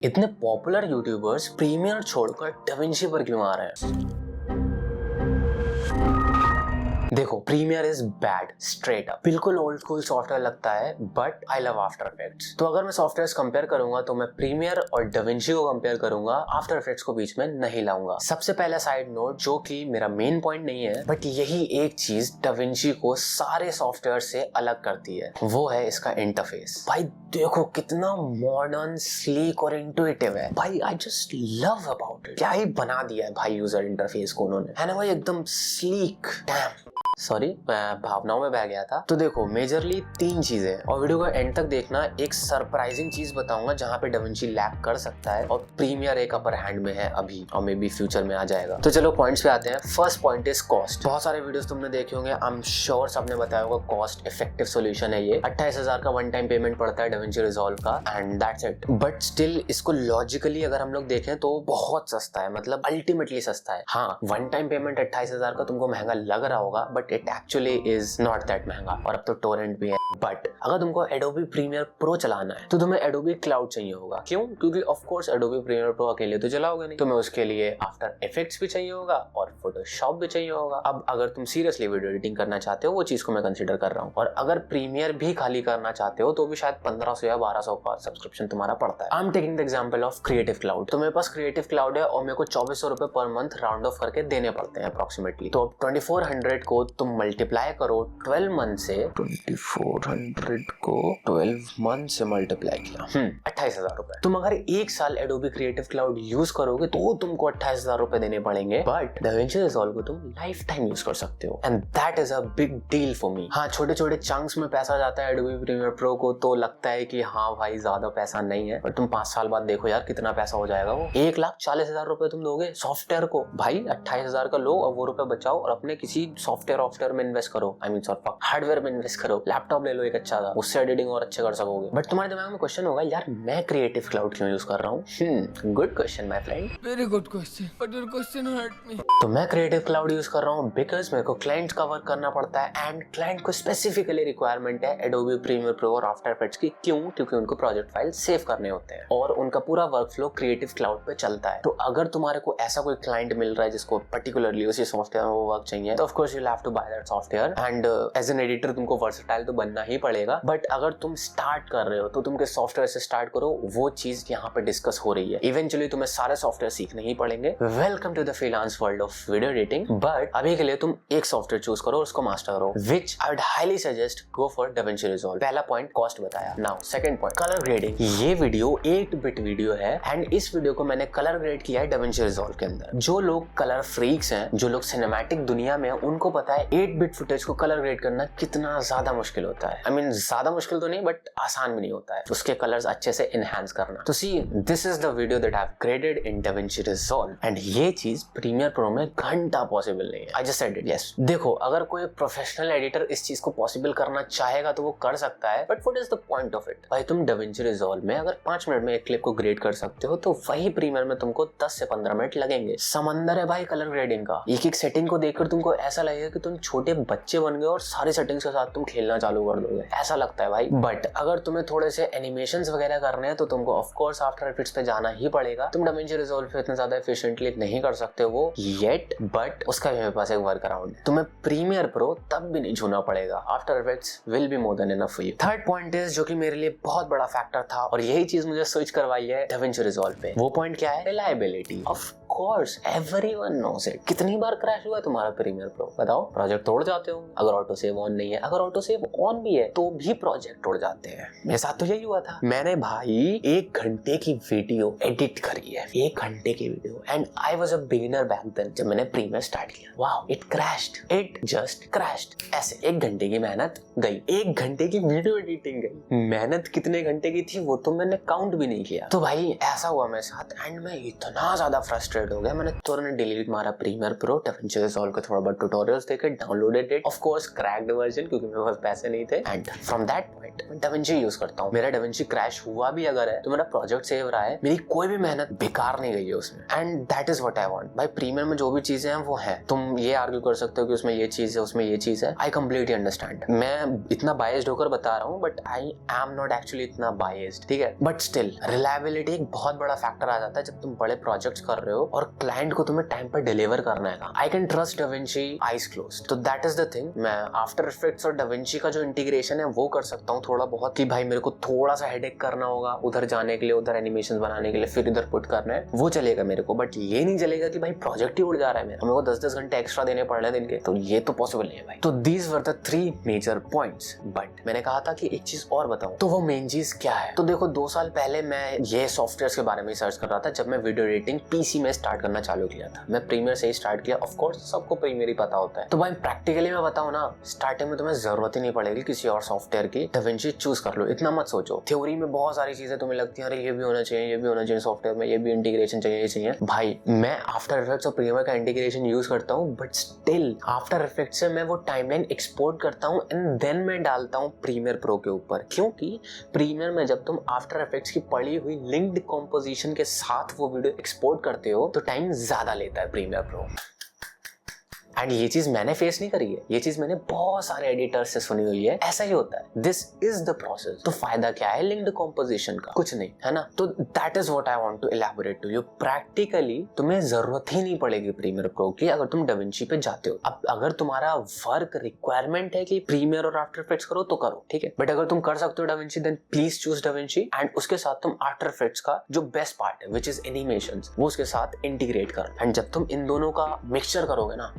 इतने popular youtubers premiere छोड़कर DaVinci पर क्यों आ रहे हैं? देखो, premiere is bad straight up, बिल्कुल ओल्ड स्कूल सॉफ्टवेयर लगता है, but I love after effects. तो अगर मैं सॉफ्टवेयर्स कंपेयर करूंगा तो मैं प्रीमियर और डाविंची को कंपेयर करूंगा, आफ्टर इफेक्ट्स को बीच में नहीं लाऊंगा। सबसे पहला साइड नोट, जो कि मेरा मेन पॉइंट नहीं है, बट यही एक चीज डाविंची को सारे सॉफ्टवेयर से अलग करती है, वो है इसका इंटरफेस। भाई देखो कितना मॉडर्न, स्लीक और इंटुइटिव है भाई। I just love about it. क्या ही बना दिया है भाई यूजर इंटरफेस को उन्होंने, है ना भाई, एकदम स्लीक। डैम, सॉरी मैं भावनाओं में बह गया था। तो देखो, मेजरली 3 चीजें, और वीडियो को एंड तक देखना। एक सरप्राइजिंग चीज बताऊंगा जहां पे डाविंची लैग कर सकता है, और प्रीमियर एक अपर हैंड में है अभी, और मे बी फ्यूचर में आ जाएगा। तो चलो पॉइंट्स पे आते हैं। First point is cost. बहुत सारे वीडियोस तुमने देखे होंगे, आई एम श्योर सबने बताया होगा कॉस्ट इफेक्टिव सोल्यूशन है ये। 28,000 का वन टाइम पेमेंट पड़ता है डाविंची रिजॉल्व का, and that's it. But still इसको लॉजिकली अगर हम लोग देखें तो बहुत सस्ता है, मतलब अल्टीमेटली सस्ता है। हाँ, वन टाइम पेमेंट 28,000 का तुमको महंगा लग रहा होगा, but it actually is not that महंगा। और अब तो टोरेंट भी है। बट अगर तुमको एडोबी प्रीमियर प्रो चलाना है तो तुम्हें एडोबी क्लाउड चाहिए होगा। क्यों? क्योंकि of course Adobe Premiere Pro अकेले तो चलाओगे नहीं, तुम्हें उसके लिए आफ्टर इफेक्ट्स भी चाहिए होगा और फोटोशॉप भी चाहिए होगा। अब अगर तुम सीरियसली वीडियो एडिटिंग करना चाहते हो, वो चीज को मैं कंसिडर कर रहा हूँ। और अगर प्रीमियर भी खाली करना चाहते हो तो भी शायद 1500 या 1200 का सब्सक्रिप्शन तुम्हारा पड़ता है। I am taking the example of creative cloud. तो मेरे पास क्रिएटिव क्लाउड है और मेरे को 2400 रुपए पर मंथ राउंड ऑफ करके देने पड़ते हैं अप्रोक्सीमेटली। तो 2400 को तुम मल्टीप्लाई करो 12 मंथ से, 2400 को 12 मंथ से मल्टीप्लाई किया 28,000 रुपए। तुम अगर एक साल एडोबी क्रिएटिव क्लाउड यूज करोगे तो तुमको 28,000 रुपए देने पड़ेंगे, बट डाविंची रिजॉल्व को तुम लाइफ टाइम यूज कर सकते हो, and that is a big deal for me. हाँ, छोटे छोटे चंक्स में पैसा जाता है एडोबी प्रीमियर प्रो को, तो लगता है कि हाँ भाई ज्यादा पैसा नहीं है, पर तुम 5 साल बाद देखो यार कितना पैसा हो जाएगा वो। 1,40,000 रुपए तुम दोगे सॉफ्टवेयर को। भाई 28,000 का लो और वो रुपए बचाओ और अपने किसी सॉफ्टवेयर में इन्वेस्ट करो। आई मीन हार्डवेयर में इन्वेस्ट करो। लैपटॉप ले लो एक अच्छा सा, उससे एडिटिंग और अच्छे कर सकोगे। बट तुम्हारे दिमाग में क्वेश्चन होगा, यार मैं क्रिएटिव क्लाउड क्यों यूज कर रहा हूँ? Good question my friend, very good question, but your question hurt me. तो मैं क्रिएटिव क्लाउड यूज कर रहा हूँ बिकॉज मेरे को क्लाइंट्स का वर्क करना पड़ता है, एंड क्लाइंट को स्पेसिफिकली रिक्वायरमेंट है एडोबी प्रीमियर प्रो और आफ्टर इफेक्ट्स की। क्यों? क्योंकि उनको प्रोजेक्ट फाइल सेव करने होते हैं और उनका पूरा वर्क फ्लो क्रिएटिव क्लाउड पे चलता है। तो अगर तुम्हारे को ऐसा कोई क्लाइंट मिल रहा है जिसको पर्टिकुलरली उसी सॉफ्टवेयर में वो वर्क चाहिए, तो of course you will have to buy that software, and as an editor तुमको वर्सेटाइल तो बनना ही पड़ेगा। बट अगर तुम स्टार्ट कर रहे हो तो तुम किस सॉफ्टवेयर से स्टार्ट करो, वो चीज यहाँ पे डिस्कस हो रही है। इवेंचुअली तुम्हें सारे सॉफ्टवेयर सीखने ही पड़ेंगे। Welcome to the freelance world of video editing. But अभी के लिए तुम एक सॉफ्टवेयर चूज करो और उसको मास्टर करो, which I would highly suggest go for DaVinci Resolve. पहला पॉइंट कॉस्ट बताया। Now second point, colour grading. ये वीडियो 8 बिट वीडियो है, एंड इस वीडियो को मैंने कलर ग्रेड किया है डाविंची रिजॉल्व के अंदर। जो लोग कलर फ्रीक्स हैं, जो लोग सिनेमैटिक दुनिया में हैं, उनको पता है 8 बिट फुटेज को कलर ग्रेड करना कितना ज्यादा मुश्किल होता है। आई मीन ज्यादा मुश्किल तो नहीं, बट आसान भी नहीं होता है उसके कलर्स अच्छे से एनहांस करना। तो see, this is the video that I have graded in DaVinci Resolve, and ये चीज प्रीमियर प्रो में घंटा पॉसिबल नहीं है। I just said it. Yes, देखो, अगर कोई प्रोफेशनल एडिटर इस चीज को पॉसिबल करना चाहेगा तो वो कर सकता है, but what is the point of it? भाई तुम डाविंची रिजॉल्व में अगर 5 मिनट में एक क्लिप को ग्रेड कर सकते हो, तो वही प्रीमियर में तुमको 10 से 15 मिनट लगेंगे। समंदर है भाई कलर ग्रेडिंग का। एक एक सेटिंग को देखकर तुमको ऐसा लगेगा कि तुम छोटे बच्चे बन गए और सारी सेटिंग्स के साथ तुम खेलना चालू कर दोगे, ऐसा लगता है भाई। बट अगर तुम्हें थोड़े से एनिमेशंस वगैरह करने हैं तो तुमको ऑफ कोर्स आफ्टर इफेक्ट्स पे जाना ही पड़ेगा। तुम डाविंची रिजॉल्व पे इतना ज्यादा एफिशिएंटली नहीं कर सकते वो येट, बट उसका भी मेरे पास एक वर्क अराउंड है। तुम्हें प्रीमियर प्रो तब भी नहीं छूना पड़ेगा। After effects will be more than enough for you. Third point is, जो कि मेरे लिए बहुत बड़ा फैक्टर था और यही चीज मुझे स्विच करवाई है डाविंची रिजॉल्व पे, वो पॉइंट क्या है? Reliability. Of course everyone knows it. कितनी बार क्रैश हुआ है तुम्हारा प्रीमियर प्रो? बताओ। प्रोजेक्ट तोड़ जाते हो अगर ऑटो सेव ऑन नहीं है, अगर ऑटो सेव ऑन भी है तो भी प्रोजेक्ट तोड़ जाते हैं। मेरे साथ तो यही हुआ था। मैंने भाई 1 घंटे की वीडियो एडिट करी है, 1 घंटे की video, and I was a beginner back then जब मैंने प्रीमियर स्टार्ट किया। Wow, it crashed, it just crashed. ऐसे 1 घंटे की मेहनत गई, 1 घंटे की वीडियो एडिटिंग गई। मेहनत कितने घंटे की थी वो तो मैंने काउंट भी नहीं किया। तो भाई ऐसा हुआ मेरे साथ, एंड मैं इतना ज्यादा फ्रस्ट्रेट डिलीवर्ड हो गया, मैंने तुरंत डिलीट मारा प्रीमियर प्रो, DaVinci Resolve के थोड़ा बहुत ट्यूटोरियल्स देखे, downloaded it, of course cracked version क्योंकि मेरे पास पैसे नहीं थे, एंड फ्रॉम दैट पॉइंट मैं DaVinci यूज करता हूँ। मेरा DaVinci क्रैश हुआ भी अगर है तो मेरा प्रोजेक्ट सेव रहा है, मेरी कोई भी मेहनत बेकार नहीं गई है उसमें, and that is what I want. भाई प्रीमियर में जो भी चीजें हैं वो है, तुम ये आर्ग्यू कर सकते हो कि उसमें ये चीज है उसमें ये चीज है, आई कंप्लीटली अंडरस्टैंड। मैं इतना बायस्ड होकर बता रहा हूँ but I am not actually इतना बायस्ड, ठीक है, बट स्टिल रिलायबिलिटी एक बहुत बड़ा फैक्टर आ जाता है जब तुम बड़े प्रोजेक्ट्स कर रहे हो और क्लाइंट को तुम्हें टाइम पर डिलीवर करना है। I can trust DaVinci eyes closed, तो दैट इज द थिंग। मैं आफ्टर इफेक्ट्स और DaVinci का जो इंटीग्रेशन है वो कर सकता हूँ थोड़ा बहुत, कि भाई मेरे को थोड़ा सा हेडेक करना होगा उधर जाने के लिए, उधर एनिमेशन बनाने के लिए, फिर इधर पुट करना है, वो चलेगा मेरे को, बट ये नहीं चलेगा कि भाई प्रोजेक्ट ही उड़ जा रहा है मेरे को 10-10 घंटे एक्स्ट्रा देने पड़ रहे हैं दिन के, तो ये तो पॉसिबल नहीं है भाई। तो these were the 3 major points, but मैंने कहा था कि एक चीज और बताऊं, तो वो मेन चीज क्या है। तो देखो 2 साल पहले मैं ये सॉफ्टवेयर के बारे में सर्च कर रहा था जब मैं वीडियो एडिटिंग पीसी में स्टार्ट करना चालू किया था। मैं प्रीमियर से ही स्टार्ट किया, ऑफ कोर्स सबको प्रीमियर ही पता होता है। तो भाई प्रैक्टिकली मैं बताऊं ना, स्टार्टिंग में तुम्हें जरूरत ही नहीं पड़ेगी किसी और सॉफ्टवेयर की, DaVinci चूज कर लो, इतना मत सोचो। थ्योरी में बहुत सारी चीजें तुम्हें लगती है अरे ये भी होना चाहिए, ये भी होना चाहिए सॉफ्टवेयर में, ये भी इंटीग्रेशन चाहिए, ये चाहिए। भाई मैं आफ्टर इफेक्ट्स और प्रीमियर का इंटीग्रेशन यूज करता हूँ, बट स्टिल आफ्टर इफेक्ट्स से मैं वो टाइमलाइन एक्सपोर्ट करता हूँ एंड देन मैं डालता हूँ प्रीमियर प्रो के ऊपर, क्योंकि प्रीमियर में जब तुम आफ्टर इफेक्ट्स की पड़ी हुई लिंक्ड कॉम्पोजिशन के साथ वो वीडियो एक्सपोर्ट करते हो तो टाइम ज्यादा लेता है प्रीमियर प्रो। एंड ये चीज मैंने फेस नहीं करी है, ये चीज मैंने बहुत सारे एडिटर्स से सुनी हुई है, ऐसा ही होता है, दिस इज द प्रोसेस। तो फायदा क्या है लिंक्ड कॉम्पोजिशन का? कुछ नहीं, है ना। तो that is what I want to elaborate to you. Practically तुम्हें जरूरत ही नहीं पड़ेगी प्रीमियर प्रो की अगर तुम DaVinci पे जाते हो। अब अगर तुम्हारा वर्क रिक्वायरमेंट है कि प्रीमियर और आफ्टर इफेक्ट्स करो तो करो, ठीक है, बट अगर तुम कर सकते हो DaVinci then please choose DaVinci, and उसके साथ तुम आफ्टर इफेक्ट्स का जो बेस्ट पार्ट है विच इज एनिमेशंस वो उसके साथ इंटीग्रेट करो, एंड जब तुम इन दोनों का मिक्सचर करोगे ना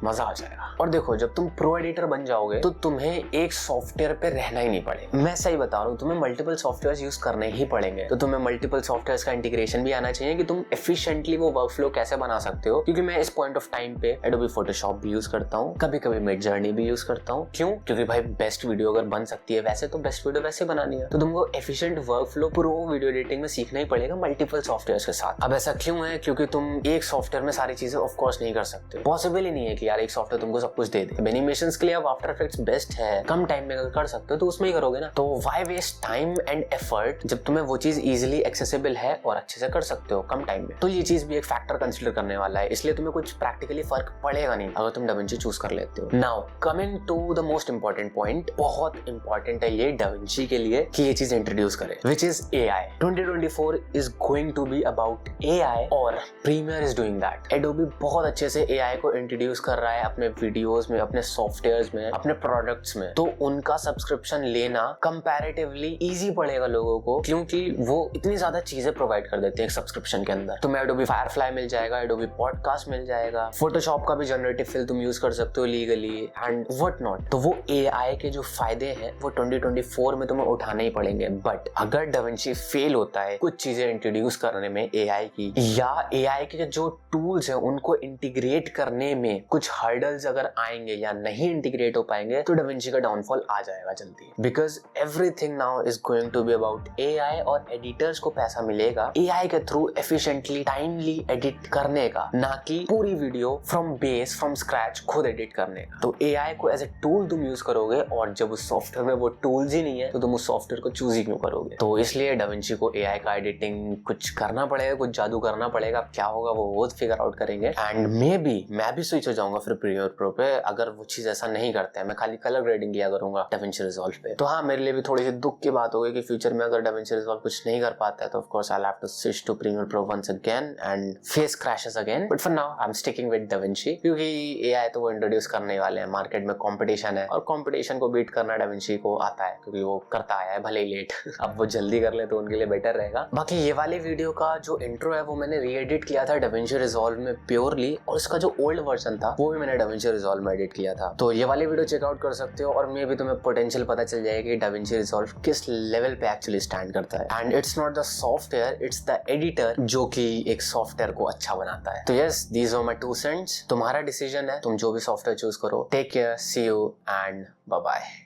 मजा आ जाएगा। और देखो जब तुम प्रो एडिटर बन जाओगे तो तुम्हें एक सॉफ्टवेयर पे रहना ही नहीं पड़ेगा। मैं सही बता रहा हूँ, तुम्हें मल्टीपल सॉफ्टवेयर यूज करने ही पड़ेंगे। तो तुम्हें मल्टीपल सॉफ्टवेयर का इंटीग्रेशन भी आना चाहिए कि तुम एफिशिएंटली वो वर्कफ्लो कैसे बना सकते हो। क्योंकि मैं इस पॉइंट ऑफ टाइम पे एडोबी फोटोशॉप भी यूज करता हूँ, कभी कभी मिडजर्नी भी यूज करता हूँ। क्यों? क्योंकि भाई बेस्ट वीडियो अगर बन सकती है वैसे तो बेस्ट वीडियो वैसे बनानी है, तो तुमको efficient workflow pro video editing में सीखना ही पड़ेगा मल्टीपल सॉफ्टवेयर के साथ। अब ऐसा क्यों है? क्योंकि तुम एक सॉफ्टवेयर में सारी चीजें ऑफ कोर्स नहीं कर सकते, पॉसिबल ही नहीं है कि यार एक सॉफ्टवेयर तुमको सब कुछ दे दे। एनिमेशंस के लिए अब आफ्टर इफेक्ट्स बेस्ट है, कम टाइम में अगर कर सकते हो तो उसमें ही करोगे ना। तो why waste time and effort जब तुम्हें वो चीज इजीली एक्सेसिबल है और अच्छे से कर सकते हो कम टाइम में। तो ये चीज भी एक फैक्टर कंसीडर करने वाला है, इसलिए तुम्हें कुछ प्रैक्टिकली फर्क पड़ेगा नहीं अगर तुम DaVinci चूज कर लेते हो। Now coming to the most important point, बहुत इंपॉर्टेंट है ये DaVinci के लिए कि ये चीज इंट्रोड्यूस करे, which is AI। 2024 is going to be about AI और premiere is doing that. Adobe बहुत अच्छे से AI को इंट्रोड्यूस कर रहा है अपने वीडियोस में, अपने सॉफ्टवेयर्स में, अपने प्रोडक्ट्स में। तो उनका सब्सक्रिप्शन लेना कंपैरेटिवली इजी पड़ेगा लोगों को, क्योंकि वो इतनी ज्यादा चीजें प्रोवाइड कर देते हैं सब्सक्रिप्शन के अंदर। तुम्हें एडोबी फायरफ्लाई मिल जाएगा, एडोबी पॉडकास्ट मिल जाएगा, फोटोशॉप का भी जनरेटिव फिल तुम यूज कर सकते हो लीगली एंड व्हाट नॉट। तो वो AI के जो फायदे हैं वो 2024 में तुम्हें उठाने ही पड़ेंगे। बट अगर DaVinci फेल होता है कुछ चीजें इंट्रोड्यूस करने में AI की, या AI के जो टूल्स हैं उनको इंटीग्रेट करने में कुछ हर्डल्स अगर आएंगे या नहीं इंटीग्रेट हो पाएंगे, तो DaVinci का डाउनफॉल आ जाएगा जल्दी। Because everything now is going to be about AI और एडिटर्स को पैसा मिलेगा AI के थ्रू एफिशिएंटली टाइमली एडिट करने का, ना कि पूरी video from base from scratch खुद एडिट करने का। तो AI को एज ए टूल तुम यूज करोगे, और जब उस सॉफ्टवेयर में वो टूल्स ही नहीं है तो तुम उस सॉफ्टवेयर को चूज ही क्यों करोगे? तो इसलिए DaVinci को AI का एडिटिंग कुछ करना पड़ेगा, कुछ जादू करना पड़ेगा। अब क्या होगा वो फिगर आउट करेंगे, एंड मैं भी स्विच हो जाऊंगा फिर प्रीमियर प्रो पे अगर वो चीज ऐसा नहीं करते हैं। मैं खाली कलर ग्रेडिंग किया करूंगा DaVinci Resolve पे। तो हाँ, मेरे लिए भी थोड़ी सी दुख की बात होगी कि फ्यूचर में अगर DaVinci Resolve कुछ नहीं कर पाता है तो of course I will have to switch to Premiere Pro once again and face crashes again. But for now I am sticking with DaVinci, क्योंकि AI तो वो इंट्रोड्यूस करने वाले हैं, मार्केट में कंपटीशन है और कंपटीशन को बीट करना DaVinci को आता है क्योंकि वो करता आया है, भले ही लेट। अब वो जल्दी कर ले तो उनके लिए बेटर रहेगा। बाकी ये वाली वीडियो का जो इंट्रो है वो मैंने री-एडिट किया था DaVinci Resolve में प्योरली, और इसका जो ओल्ड वर्जन था वो भी मैंने DaVinci Resolve में एडिट किया था। तो ये वाली वीडियो चेकआउट कर सकते हो, और मे भी तुम्हें पोटेंशियल पता चल जाएगा कि DaVinci Resolve किस लेवल पे एक्चुअली स्टैंड करता है। And it's not the software, it's the editor जो कि एक सॉफ्टवेयर को अच्छा बनाता है। तो yes, these are my 2 cents. तुम्हारा डिसीजन है, तुम जो भी सॉफ्टवेयर चूज करो। Take care, see you and bye bye.